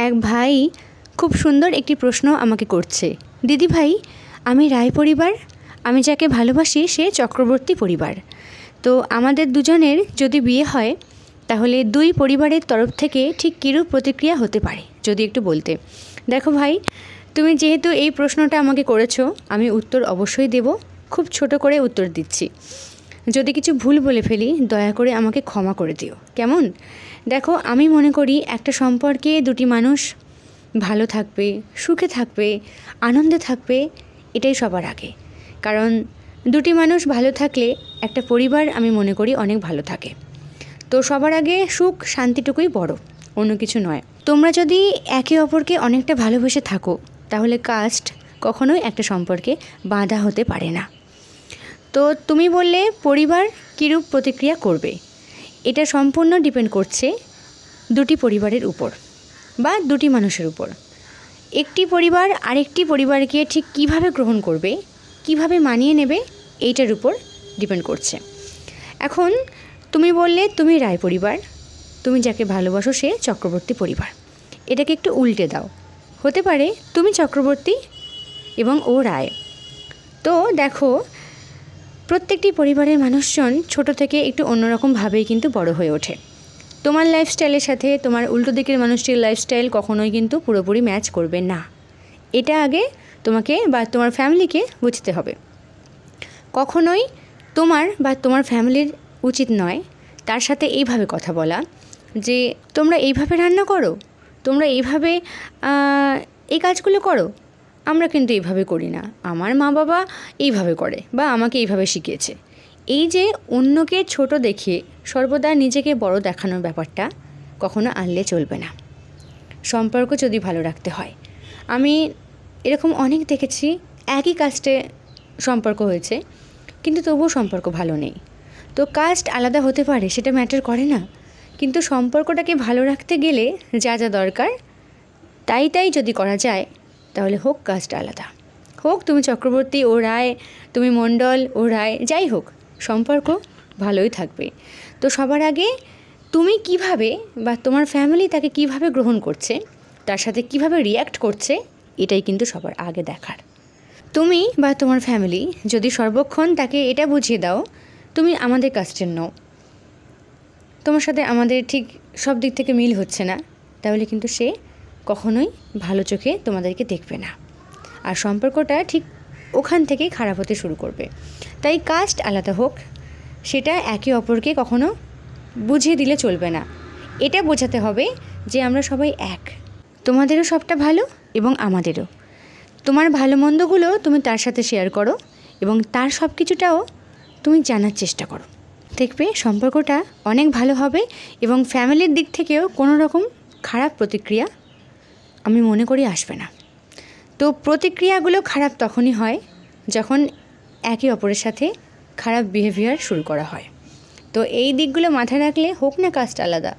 এক ভাই খুব সুন্দর একটি প্রশ্ন আমাকে করছে, দিদি ভাই আমি রায় পরিবার, আমি যাকে ভালোবাসি সে চক্রবর্তী পরিবার। তো আমাদের দুজনের যদি বিয়ে হয় তাহলে দুই পরিবারের তরফ থেকে ঠিক কীরূপ প্রতিক্রিয়া হতে পারে যদি একটু বলতে। দেখো ভাই, তুমি যেহেতু এই প্রশ্নটা আমাকে করেছো, আমি উত্তর অবশ্যই দেব। খুব ছোট করে উত্তর দিচ্ছি। যদি কিছু ভুল বলে ফেলি দয়া করে আমাকে ক্ষমা করে দিও, কেমন? দেখো, আমি মনে করি একটা সম্পর্কে দুটি মানুষ ভালো থাকবে, সুখে থাকবে, আনন্দে থাকবে, এটাই সবার আগে। কারণ দুটি মানুষ ভালো থাকলে একটা পরিবার আমি মনে করি অনেক ভালো থাকে। তো সবার আগে সুখ শান্তিটুকুই বড়, অন্য কিছু নয়। তোমরা যদি একে অপরকে অনেকটা ভালোবেসে থাকো তাহলে কাস্ট কখনোই একটা সম্পর্কে বাধা হতে পারে না। তো তুমি বললে পরিবার কীরূপ প্রতিক্রিয়া করবে, এটা সম্পূর্ণ ডিপেন্ড করছে দুটি পরিবারের উপর বা দুটি মানুষের উপর। একটি পরিবার আরেকটি পরিবারকে ঠিক কিভাবে গ্রহণ করবে, কিভাবে মানিয়ে নেবে, এইটার উপর ডিপেন্ড করছে। এখন তুমি বললে তুমি রায় পরিবার, তুমি যাকে ভালোবাসো সে চক্রবর্তী পরিবার। এটাকে একটু উল্টে দাও, হতে পারে তুমি চক্রবর্তী এবং ও রায়। তো দেখো, প্রত্যেকটি পরিবারের মানুষজন ছোট থেকে একটু অন্যরকমভাবেই কিন্তু বড় হয়ে ওঠে। তোমার লাইফস্টাইলের সাথে তোমার উল্টো দিকের মানুষটির লাইফস্টাইল কখনোই কিন্তু পুরোপুরি ম্যাচ করবে না। এটা আগে তোমাকে বা তোমার ফ্যামিলিকে বুঝতে হবে। কখনোই তোমার বা তোমার ফ্যামিলির উচিত নয় তার সাথে এইভাবে কথা বলা যে তোমরা এইভাবে রান্না করো, তোমরা এইভাবে এই কাজগুলো করো, আমরা কিন্তু এইভাবে করি না, আমার মা বাবা এইভাবে করে বা আমাকে এইভাবে শিখিয়েছে। এই যে অন্যকে ছোট দেখিয়ে সর্বদা নিজেকে বড় দেখানোর ব্যাপারটা কখনো আনলে চলবে না। সম্পর্ক যদি ভালো রাখতে হয়, আমি এরকম অনেক দেখেছি, একই কাস্টে সম্পর্ক হয়েছে কিন্তু তবুও সম্পর্ক ভালো নেই। তো কাস্ট আলাদা হতে পারে, সেটা ম্যাটার করে না, কিন্তু সম্পর্কটাকে ভালো রাখতে গেলে যা যা দরকার তাই যদি করা যায় তাহলে হোক কাস্ট আলাদা, হোক তুমি চক্রবর্তী ও রায়, তুমি মণ্ডল ও রায়, যাই হোক সম্পর্ক ভালোই থাকবে। তো সবার আগে তুমি কিভাবে বা তোমার ফ্যামিলি তাকে কিভাবে গ্রহণ করছে, তার সাথে কিভাবে রিয়্যাক্ট করছে, এটাই কিন্তু সবার আগে দেখার। তুমি বা তোমার ফ্যামিলি যদি সর্বক্ষণ তাকে এটা বুঝিয়ে দাও তুমি আমাদের কাস্টের নও, তোমার সাথে আমাদের ঠিক সব দিক থেকে মিল হচ্ছে না, তাহলে কিন্তু সে কখনোই ভালো চোখে তোমাদেরকে দেখবে না, আর সম্পর্কটা ঠিক ওখান থেকেই খারাপ হতে শুরু করবে। তাই কাস্ট আলাদা হোক, সেটা একে অপরকে কখনো বুঝিয়ে দিলে চলবে না। এটা বোঝাতে হবে যে আমরা সবাই এক, তোমাদেরও সবটা ভালো এবং আমাদেরও। তোমার ভালো মন্দগুলো তুমি তার সাথে শেয়ার করো এবং তার সব কিছুটাও তুমি জানার চেষ্টা করো, দেখবে সম্পর্কটা অনেক ভালো হবে এবং ফ্যামিলির দিক থেকেও কোনো রকম খারাপ প্রতিক্রিয়া আমি মনে করি আসবে না। তো প্রতিক্রিয়াগুলো খারাপ তখনই হয় যখন একে অপরের সাথে খারাপ বিহেভিয়ার শুরু করা হয়। তো এই দিকগুলো মাথায় রাখলে হোক না কাস্ট আলাদা,